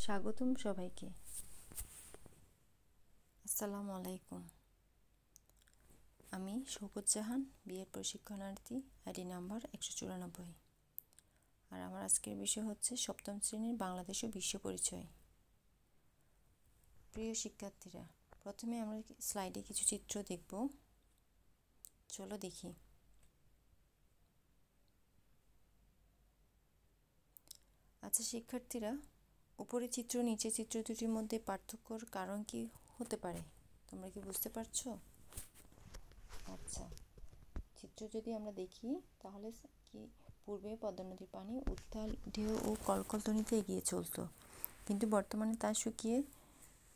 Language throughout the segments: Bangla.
স্বাগতম সবাইকে। আসসালামু আলাইকুম। আমি শওকত জাহান, বিএড প্রশিক্ষণার্থী, আইডি নাম্বার 194। আর আমার আজকের বিষয় হচ্ছে সপ্তম শ্রেণীর বাংলাদেশ ও বিশ্ব পরিচয়। প্রিয় শিক্ষার্থীরা, প্রথমে আমরা স্লাইডে কিছু চিত্র দেখব। চলো দেখি। আচ্ছা শিক্ষার্থীরা, উপরে চিত্র নিচে চিত্র দুটির মধ্যে পার্থক্যর কারণ কি হতে পারে? তোমরা কি বুঝতে পারছো? আচ্ছা, চিত্র যদি আমরা দেখি তাহলে কি পূর্বে পদ্মা নদীর পানি উত্তাল ঢেউ ও কলকলধ্বনিতে এগিয়ে চলতো, কিন্তু বর্তমানে তা শুকিয়ে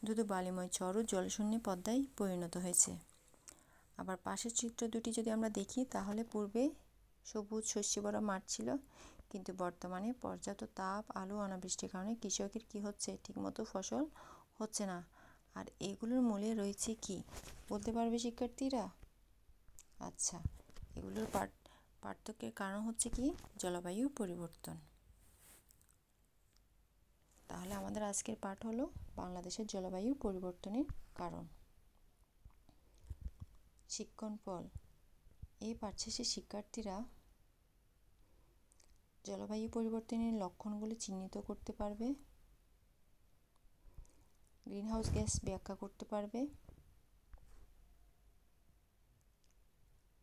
ধুধু বালিময় চর ও জলশূন্য পদ্মায় পরিণত হয়েছে। আবার পাশের চিত্র দুটি যদি আমরা দেখি তাহলে পূর্বে সবুজ শস্যে ভরা মাঠ ছিল, কিন্তু বর্তমানে পর্যাপ্ত তাপ, আলো, অনাবৃষ্টির কারণে কৃষকের কি হচ্ছে, ঠিকমতো ফসল হচ্ছে না। আর এগুলোর মূলে রয়েছে কি, বলতে পারবে শিক্ষার্থীরা? আচ্ছা, এগুলোর পার্থক্যের কারণ হচ্ছে কি, জলবায়ু পরিবর্তন। তাহলে আমাদের আজকের পাঠ হলো বাংলাদেশের জলবায়ু পরিবর্তনের কারণ। শিক্ষণফল। এই পাঠ শেষে শিক্ষার্থীরা জলবায়ু পরিবর্তনের লক্ষণগুলি চিহ্নিত করতে পারবে, গ্রিনহাউস গ্যাস ব্যাখ্যা করতে পারবে,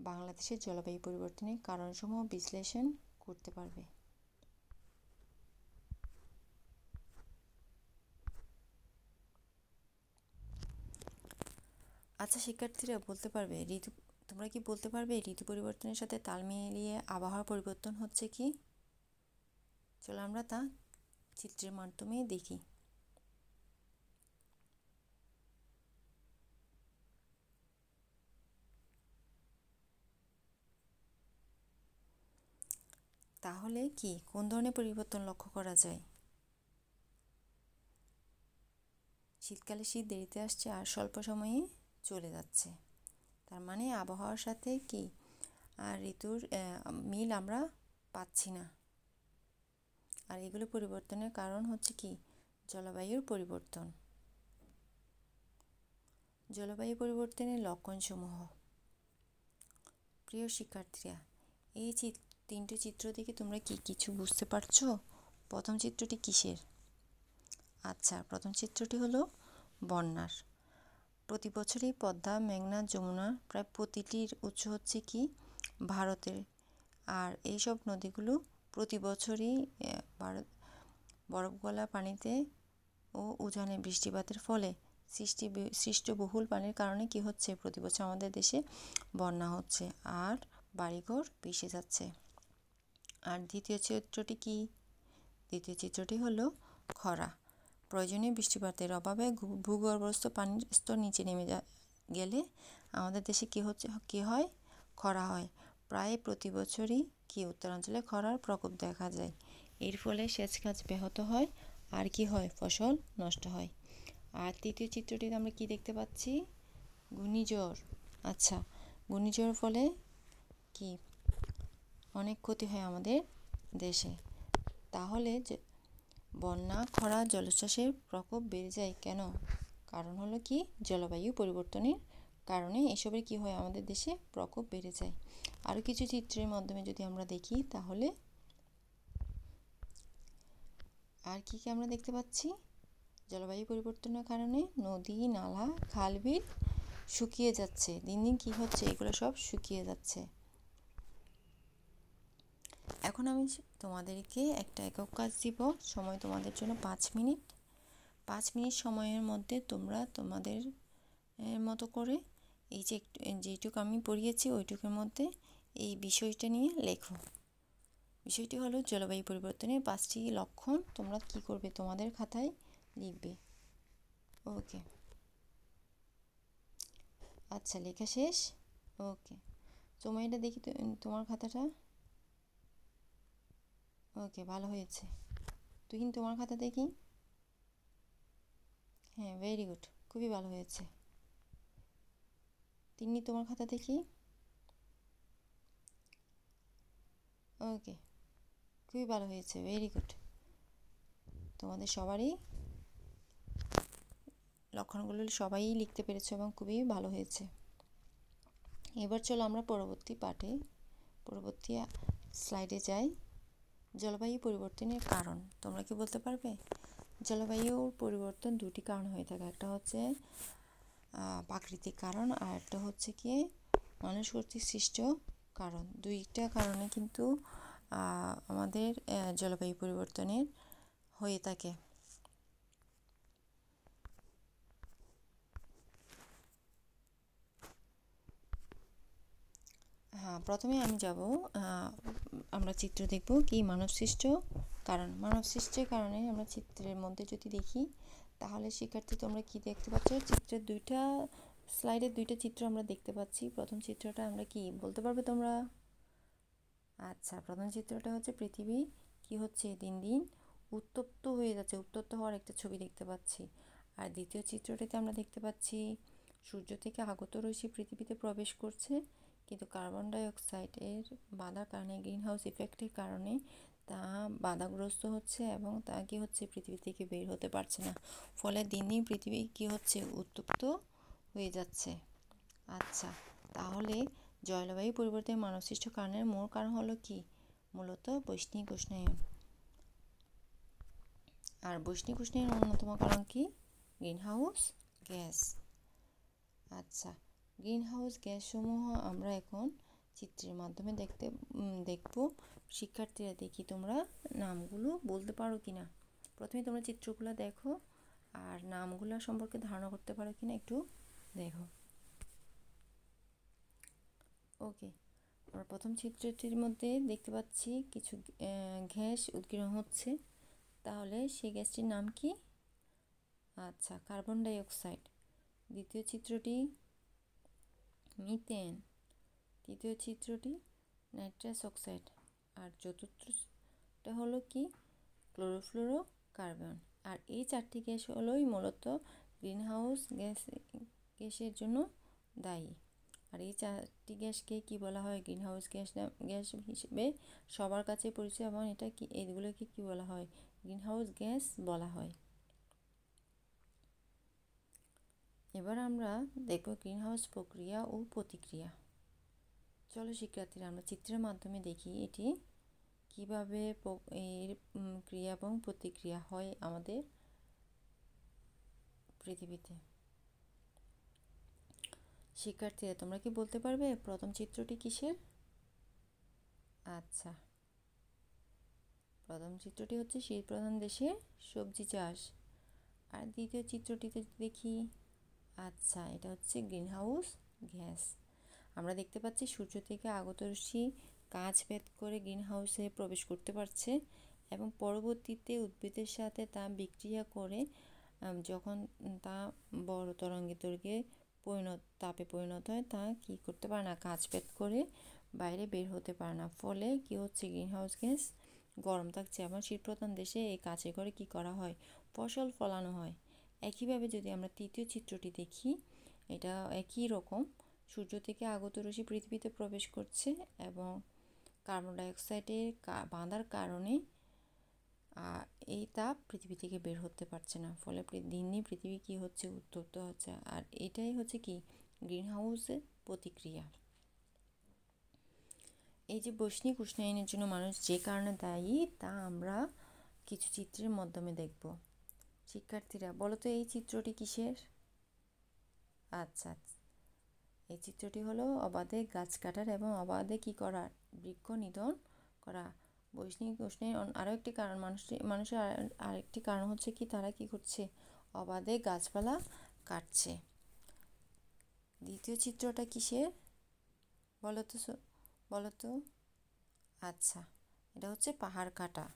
বাংলাদেশের জলবায়ু পরিবর্তনের কারণসমূহ বিশ্লেষণ করতে পারবে। আচ্ছা শিক্ষার্থীরা, তোমরা কি বলতে পারবে ঋতু পরিবর্তনের সাথে তাল মিলিয়ে আবহাওয়া পরিবর্তন হচ্ছে কি? চলো আমরা তা চিত্রের মাধ্যমে দেখি। তাহলে কি কোন ধরনের পরিবর্তন লক্ষ্য করা যায়? শীতকালে শীত দেরিতে আসছে আর স্বল্প সময়ে চলে যাচ্ছে। তার মানে আবহাওয়ার সাথে কি আর ঋতুর মিল আমরা পাচ্ছি না। আর এগুলো পরিবর্তনের কারণ হচ্ছে কি, জলবায়ুর পরিবর্তন। জলবায়ু পরিবর্তনের লক্ষণসমূহ। প্রিয় শিক্ষার্থীরা, এই তিনটে চিত্র থেকে তোমরা কি কিছু বুঝতে পারছো? প্রথম চিত্রটি কিসের? আচ্ছা, প্রথম চিত্রটি হলো বন্যার। প্রতি বছরই পদ্মা, মেঘনা, যমুনা প্রায় প্রতিটির উৎস হচ্ছে কি, ভারতের। আর এইসব নদীগুলো প্রতি বছরই বরফ গলা পানিতে ও উজানে বৃষ্টিপাতের ফলে সৃষ্ট বহুল পানির কারণে কি হচ্ছে, প্রতি বছর আমাদের দেশে বন্যা হচ্ছে আর বাড়িঘর ভেসে যাচ্ছে। আর দ্বিতীয় চিত্রটি কি? দ্বিতীয় চিত্রটি হলো খরা। প্রয়োজনীয় বৃষ্টিপাতের অভাবে ভূগর্ভস্থ পানির স্তর নিচে নেমে গেলে আমাদের দেশে কি হয়? খরা হয়। প্রায় প্রতি বছরই কি উত্তরাঞ্চলে খরার প্রকোপ দেখা যায়। এর ফলে সেচ কাজ ব্যাহত হয় আর কি হয়, ফসল নষ্ট হয়। আর তৃতীয় চিত্রটিতে আমরা কি দেখতে পাচ্ছি? ঘূর্ণিঝড়। আচ্ছা, ঘূর্ণিঝড়ের ফলে কি অনেক ক্ষতি হয় আমাদের দেশে। তাহলে বন্যা, খরা, জলোচ্ছ্বাসের প্রকোপ বেড়ে যায় কেন? কারণ হলো কি, জলবায়ু পরিবর্তনের কারণে এসবের কি হয়, আমাদের দেশে প্রকোপ বেড়ে যায়। আরও কিছু চিত্রের মাধ্যমে যদি আমরা দেখি তাহলে আর কি কি আমরা দেখতে পাচ্ছি? জলবায়ু পরিবর্তনের কারণে নদী, নালা, খাল, বিল শুকিয়ে যাচ্ছে। দিন দিন কি হচ্ছে, এগুলো সব শুকিয়ে যাচ্ছে। এখন আমি তোমাদেরকে একটা একক কাজ দিব। সময় তোমাদের জন্য 5 মিনিট। 5 মিনিট সময়ের মধ্যে তোমরা তোমাদের মতো করে এই যে যেটুকু আমি পড়িয়েছি ওইটুকুর মধ্যে এই বিষয়টা নিয়ে লেখো। বিষয়টি হলো জলবায়ু পরিবর্তনের 5টি লক্ষণ। তোমরা কি করবে, তোমাদের খাতায় লিখবে। ওকে, আচ্ছা লেখা শেষ? ওকে, সময়টা দেখি তোমার খাতাটা। ওকে, ভালো হয়েছে। তুই তোমার খাতা দেখি। হ্যাঁ, ভেরি গুড, খুবই ভালো হয়েছে। তিন্নি তোমার খাতা দেখি। ওকে, খুবই ভালো হয়েছে, ভেরি গুড। তোমাদের সবারই লক্ষণগুলো সবাই লিখতে পেরেছো এবং খুবই ভালো হয়েছে। এবার চলো আমরা পরবর্তী স্লাইডে যাই। জলবায়ু পরিবর্তনের কারণ তোমরা কি বলতে পারবে? জলবায়ুর পরিবর্তন দুটি কারণ হয়ে থাকে, একটা হচ্ছে প্রাকৃতিক কারণ আর একটা হচ্ছে কি মানুষ কর্তৃক সৃষ্ট কারণ। দুইটা কারণে কিন্তু আমাদের জলবায়ু পরিবর্তনের হয়ে থাকে। হ্যাঁ, প্রথমে আমি যাব, আমরা চিত্র দেখব কি মানবসৃষ্ট কারণ। মানবসৃষ্টের কারণে আমরা চিত্রের মধ্যে যদি দেখি তাহলে শিক্ষার্থী তোমরা কি দেখতে পাচ্ছ? চিত্রের স্লাইডের দুইটা চিত্র আমরা দেখতে পাচ্ছি। প্রথম চিত্রটা আমরা কি বলতে পারবে তোমরা? আচ্ছা, প্রথম চিত্রটা হচ্ছে পৃথিবী কি হচ্ছে দিন দিন উত্তপ্ত হয়ে যাচ্ছে, উত্তপ্ত হওয়ার একটা ছবি দেখতে পাচ্ছি। আর দ্বিতীয় চিত্রটিতে আমরা দেখতে পাচ্ছি সূর্য থেকে আগত রশ্মি পৃথিবীতে প্রবেশ করছে, কিন্তু কার্বন ডাই অক্সাইডের বাধার কারণে, গ্রিন হাউস ইফেক্টের কারণে তা বাধাগ্রস্ত হচ্ছে এবং তা কি হচ্ছে পৃথিবী থেকে বের হতে পারছে না। ফলে দিন দিন পৃথিবী কি হচ্ছে উত্তপ্ত হয়ে যাচ্ছে। আচ্ছা, তাহলে জলবায়ু পরিবর্তনের মানবসৃষ্ট কারণের মূল কারণ হলো কি? মূলত বৈশ্বিক উষ্ণায়ন। আর বৈশ্বিক উষ্ণায়নের অন্যতম কারণ কি? Greenhouse gas. আচ্ছা, গ্রিনহাউস গ্যাসসমূহ আমরা এখন চিত্রের মাধ্যমে দেখব। শিক্ষার্থীরা দেখি তোমরা নামগুলো বলতে পারো কিনা। প্রথমে তোমরা চিত্রগুলো দেখো আর নামগুলো সম্পর্কে ধারণা করতে পারো কিনা একটু দেখো। ওকে, আমরা প্রথম চিত্রটির মধ্যে দেখতে পাচ্ছি কিছু গ্যাস উদ্গীরণ হচ্ছে। তাহলে সেই গ্যাসটির নাম কি? আচ্ছা, কার্বন ডাই অক্সাইড। দ্বিতীয় চিত্রটি মিথেন। তৃতীয় চিত্রটি নাইট্রাস অক্সাইড। আর চতুর্থটা হলো কি? ক্লোরোফ্লোরোকার্বন। আর এই চারটি গ্যাস হলোই মূলত গ্রিনহাউস গ্যাসের জন্য দায়ী। আর এই চারটি গ্যাসকে কি বলা হয়? গ্রিনহাউস গ্যাস হিসেবে সবার কাছে পরিচিত, এবং এইগুলোকে কি বলা হয়? গ্রিনহাউস গ্যাস বলা হয়। এবার আমরা দেখব গ্রিনহাউস প্রক্রিয়া ও প্রতিক্রিয়া। চলো শিক্ষার্থীরা আমরা চিত্রের মাধ্যমে দেখি এটি কিভাবে এর ক্রিয়া এবং প্রতিক্রিয়া হয় আমাদের পৃথিবীতে। শিক্ষার্থীরা তোমরা কি বলতে পারবে প্রথম চিত্রটি কিসের? আচ্ছা, প্রথম চিত্রটি হচ্ছে শীত প্রধান দেশে সবজি চাষ। আর দ্বিতীয় চিত্রটিতে দেখি, আচ্ছা এটা হচ্ছে গ্রিনহাউস গ্যাস। আমরা দেখতে পাচ্ছি সূর্য থেকে আগত রশ্মি কাঁচ ভেদ করে গ্রিনহাউসে প্রবেশ করতে পারছে এবং পরবর্তীতে উদ্ভিদের সাথে তা বিক্রিয়া করে যখন তা বড় তরঙ্গের দৈর্ঘ্যে তাপে পরিণত হয়, তা কি করতে পারে না, কাঁচ ভেদ করে বাইরে বের হতে পারে না। ফলে কি হচ্ছে? গ্রিনহাউস গ্যাস গরম থাকছে এবং শীতপ্রধান দেশে এই কাঁচের ঘরে কি করা হয়? ফসল ফলানো হয়। একইভাবে যদি আমরা তৃতীয় চিত্রটি দেখি, এটা একই রকম। সূর্য থেকে আগত রশ্মি পৃথিবীতে প্রবেশ করছে এবং কার্বন ডাইঅক্সাইডের বাঁধার কারণে এই তাপ পৃথিবী থেকে বের হতে পারছে না। ফলে দিন দিন পৃথিবী কি হচ্ছে? উত্তপ্ত হচ্ছে। আর এটাই হচ্ছে কি গ্রিনহাউসের প্রতিক্রিয়া। এই যে বৈশ্বিক উষ্ণায়নের জন্য মানুষ যে কারণে দায়ী তা আমরা কিছু চিত্রের মাধ্যমে দেখব। শিক্ষার্থীরা বলো তো এই চিত্রটি কিসের? আচ্ছা, এই চিত্রটি হলো অবাধে গাছ কাটার এবং অবাধে কি করা? বৃক্ষ নিধন করা। বৈশ্বিক উষ্ণায়ন আরও একটি কারণ, মানুষের আরেকটি কারণ হচ্ছে কি তারা কি করছে? অবাধে গাছপালা কাটছে। দ্বিতীয় চিত্রটা কিসের বলো তো? আচ্ছা, এটা হচ্ছে পাহাড় কাটা।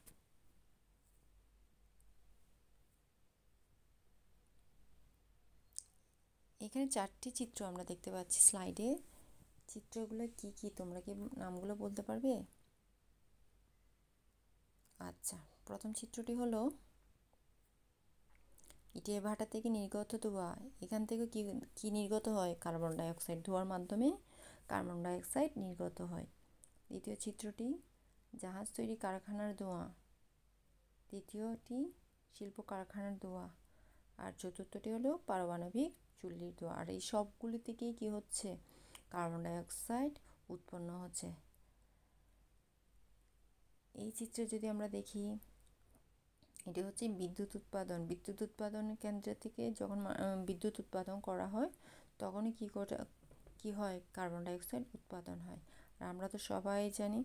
এখানে চারটি চিত্র আমরা দেখতে পাচ্ছি স্লাইডে। চিত্রগুলো কি কি তোমরা কি নামগুলো বলতে পারবে? আচ্ছা, প্রথম চিত্রটি হলো ইটের ভাটা থেকে নির্গত ধোঁয়া। এখান থেকে কি নির্গত হয়? Carbon dioxide. ধোঁয়ার মাধ্যমে কার্বন ডাইঅক্সাইড নির্গত হয়। দ্বিতীয় চিত্রটি জাহাজ তৈরি কারখানার ধোঁয়া। তৃতীয়টি শিল্প কারখানার ধোঁয়া। আর চতুর্থটি হলো পারমাণবিক চুল্লির ধোঁয়া। আর এই সবগুলি থেকেই কী হচ্ছে? কার্বন ডাইঅক্সাইড উৎপন্ন হচ্ছে। এই চিত্রে যদি আমরা দেখি, এটি হচ্ছে বিদ্যুৎ উৎপাদন। বিদ্যুৎ উৎপাদন কেন্দ্র থেকে যখন বিদ্যুৎ উৎপাদন করা হয় তখনই কী হয়? কার্বন ডাইঅক্সাইড উৎপাদন হয়। আর আমরা তো সবাই জানি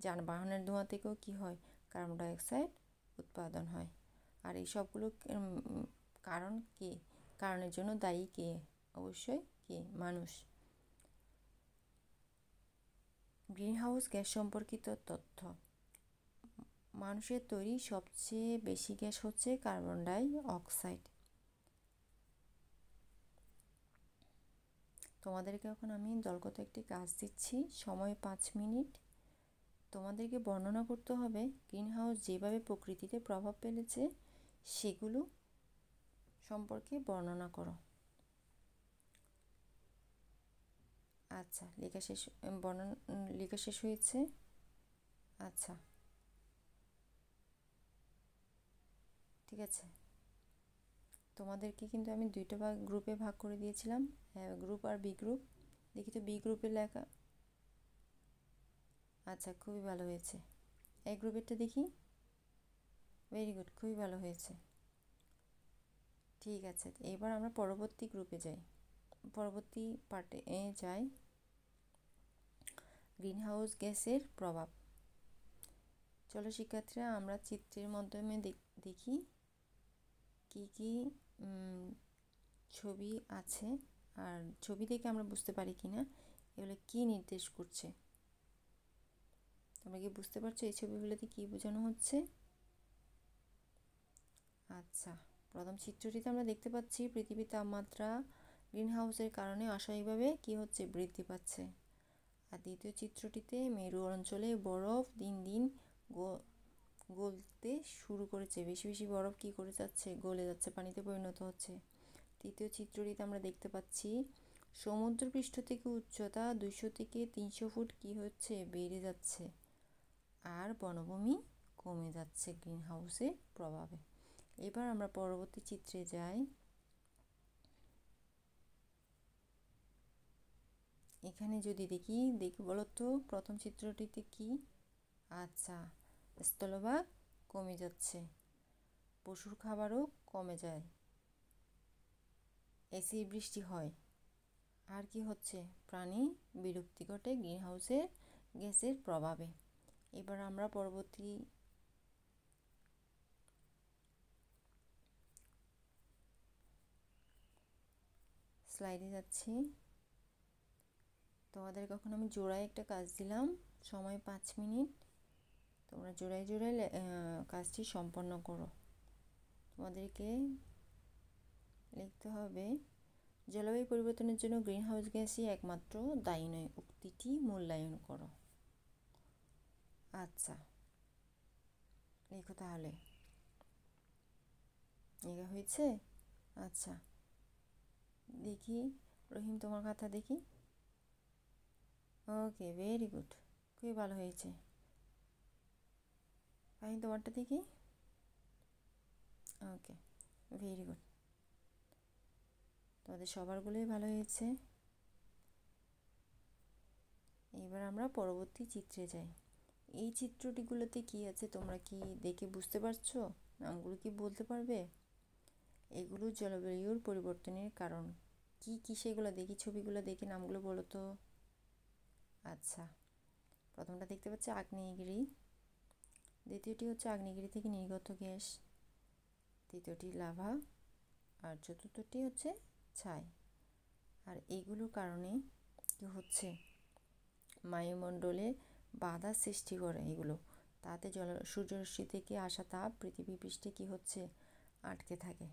যানবাহনের ধোঁয়া থেকেও কী হয়? কার্বন ডাইঅক্সাইড উৎপাদন হয়। আর এই সবগুলো কারণ কে? কারণের জন্য দায়ী কে? অবশ্যই কে? মানুষ। গ্রিনহাউস গ্যাস সম্পর্কিত তথ্য। মানুষের তৈরি সবচেয়ে বেশি গ্যাস হচ্ছে কার্বন ডাই অক্সাইড। তোমাদেরকে এখন আমি দলগত একটি কাজ দিচ্ছি, সময় 5 মিনিট। তোমাদেরকে বর্ণনা করতে হবে গ্রিনহাউস যেভাবে প্রকৃতিতে প্রভাব ফেলেছে সেগুলো সম্পর্কে বর্ণনা করো। আচ্ছা, লেখা শেষ হয়েছে? আচ্ছা, ঠিক আছে। তোমাদেরকে কিন্তু আমি দুইটা গ্রুপে ভাগ করে দিয়েছিলাম, গ্রুপ আর বি গ্রুপ। দেখি তো বি গ্রুপের লেখা। আচ্ছা, খুবই ভালো হয়েছে। এই গ্রুপেরটা দেখি। ভেরি গুড, খুবই ভালো হয়েছে। ঠিক আছে, এবার আমরা পরবর্তী গ্রুপে যাই, পরবর্তী পার্টে যাই। গ্রিনহাউস গ্যাসের প্রভাব। চলো শিক্ষার্থীরা, আমরা চিত্রের মাধ্যমে দেখি কি কি ছবি আছে, আর ছবি দেখে আমরা বুঝতে পারি কিনা এগুলো কি নির্দেশ করছে। তোমরা কি বুঝতে পারছো এই ছবিগুলোতে কি বোঝানো হচ্ছে? আচ্ছা, প্রথম চিত্রটিতে আমরা দেখতে পাচ্ছি পৃথিবীর তাপমাত্রা গ্রিনহাউসের কারণে অস্বাভাবিকভাবে কি হচ্ছে? বৃদ্ধি পাচ্ছে। আর দ্বিতীয় চিত্রটিতে মেরু অঞ্চলে বরফ দিন দিন গলতে শুরু করেছে। বেশি বেশি বরফ কি করে যাচ্ছে? গলে যাচ্ছে, পানিতে পরিণত হচ্ছে। তৃতীয় চিত্রটিতে আমরা দেখতে পাচ্ছি সমুদ্রপৃষ্ঠ থেকে উচ্চতা 200 থেকে 300 ফুট কি হচ্ছে? বেড়ে যাচ্ছে। আর বনভূমি কমে যাচ্ছে গ্রিনহাউসের প্রভাবে। এবার আমরা পরবর্তী চিত্রে যাই। এখানে যদি দেখি বলো তো প্রথম চিত্রটিতে কি? আচ্ছা, স্থলভাগ কমে যাচ্ছে, পশুর খাবারও কমে যায়, অ্যাসিড বৃষ্টি হয়। আর কি হচ্ছে? প্রাণী বিলুপ্তি ঘটে গ্রিনহাউসের গ্যাসের প্রভাবে। এবার আমরা পরবর্তী স্লাইডে যাচ্ছি। তোমাদের কখন আমি জোড়ায় একটা কাজ দিলাম, সময় 5 মিনিট। তোমরা জোড়ায় জোড়ায় কাজটি সম্পন্ন করো। তোমাদেরকে লিখতে হবে জলবায়ু পরিবর্তনের জন্য গ্রিনহাউস গ্যাসই একমাত্র দায়ী নয়, উক্তিটি মূল্যায়ন করো। আচ্ছা, লেখো তাহলে। লেখা হয়েছে? আচ্ছা, দেখি রহিম তোমার খাতা দেখি। ওকে, ভেরি গুড, খুবই ভালো হয়েছে। ফাহিম তোমারটা দেখি। ওকে, ভেরি গুড, তোমাদের সবারগুলোই ভালো হয়েছে। এবার আমরা পরবর্তী চিত্রে যাই। এই চিত্রটিগুলোতে কি আছে তোমরা কি দেখে বুঝতে পারছো? নামগুলো কি বলতে পারবে? এগুলো জলবায়ুর পরিবর্তনের কারণ কি কি সেগুলো দেখি, ছবিগুলো দেখে নামগুলো বলো তো। আচ্ছা, প্রথমটা দেখতে পাচ্ছি আগ্নেয়গিরি, দ্বিতীয়টি হচ্ছে আগ্নেয়গিরি থেকে নির্গত গ্যাস, তৃতীয়টি লাভা, আর চতুর্থটি হচ্ছে ছাই। আর এইগুলোর কারণে কি হচ্ছে? বায়ুমণ্ডলে বাধা সৃষ্টি করে এগুলো, তাতে সূর্যরশ্মি থেকে আসা তাপ পৃথিবী পৃষ্ঠে কি হচ্ছে? আটকে থাকে।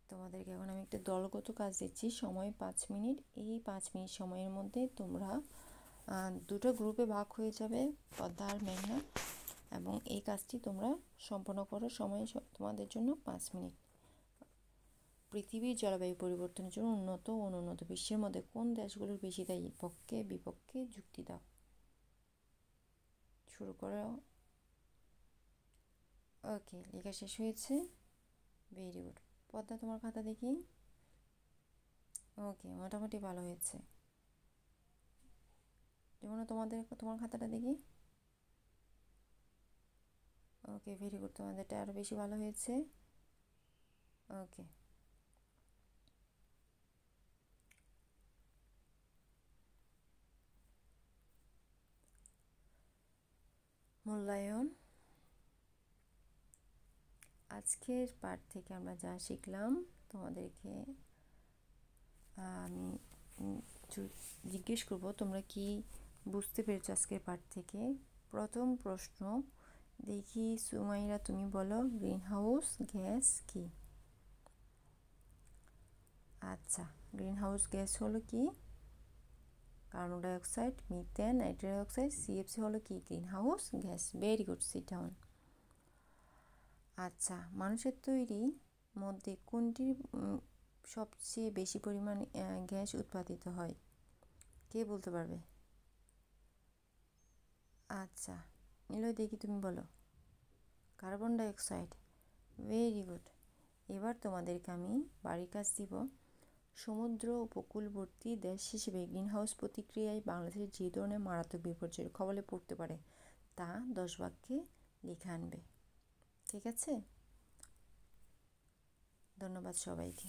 তোমাদেরকে এখন আমি একটা দলগত কাজ দিচ্ছি, সময় 5 মিনিট। এই 5 মিনিট সময়ের মধ্যে তোমরা দুটো গ্রুপে ভাগ হয়ে যাবে, পদ্মা আর মেঘনা, এবং এই কাজটি তোমরা সম্পন্ন করো। সময় তোমাদের জন্য 5 মিনিট। পৃথিবীর জলবায়ু পরিবর্তনের জন্য উন্নত ও অনুন্নত বিশ্বের মধ্যে কোন দেশগুলোর বেশি দায়ী? পক্ষে বিপক্ষে যুক্তি দাও। শুরু করো। ওকে, লেখা শেষ হয়েছে? Very good. পদ্মা তোমার খাতা দেখি। ওকে, মোটামুটি ভালো হয়েছে। যেমন তোমার খাতাটা দেখি। ওকে, ভেরি গুড, তোমাদেরটা আরও বেশি ভালো হয়েছে। ওকে, মূল্যায়ন। আজকের পাঠ থেকে আমরা যা শিখলাম তোমাদেরকে আমি জিজ্ঞেস করব তোমরা কি বুঝতে পেরেছো আজকের পাঠ থেকে। প্রথম প্রশ্ন দেখি, সুমাইরা তুমি বলো গ্রিন হাউস গ্যাস কি? আচ্ছা, গ্রিন হাউস গ্যাস হলো কি? Carbon dioxide, methane, nitrogen oxide, CFC হলো কি? Green house gas. Very good, sit down. আচ্ছা, মানুষের তৈরি মধ্যে কোনটির সবচেয়ে বেশি পরিমাণে গ্যাস উৎপাদিত হয়? কে বলতে পারবে? আচ্ছা, নিলয় দেখি তুমি বলো। Carbon dioxide. Very good. এবার তোমাদেরকে আমি বাড়ির কাজ দিব। সমুদ্র উপকূলবর্তী দেশ হিসেবে গ্রিনহাউস প্রতিক্রিয়ায় বাংলাদেশের যে ধরনের মারাত্মক বিপর্যয়ের কবলে পড়তে পারে তা 10 বাক্যে লিখে আনবে। ঠিক আছে? ধন্যবাদ সবাইকে।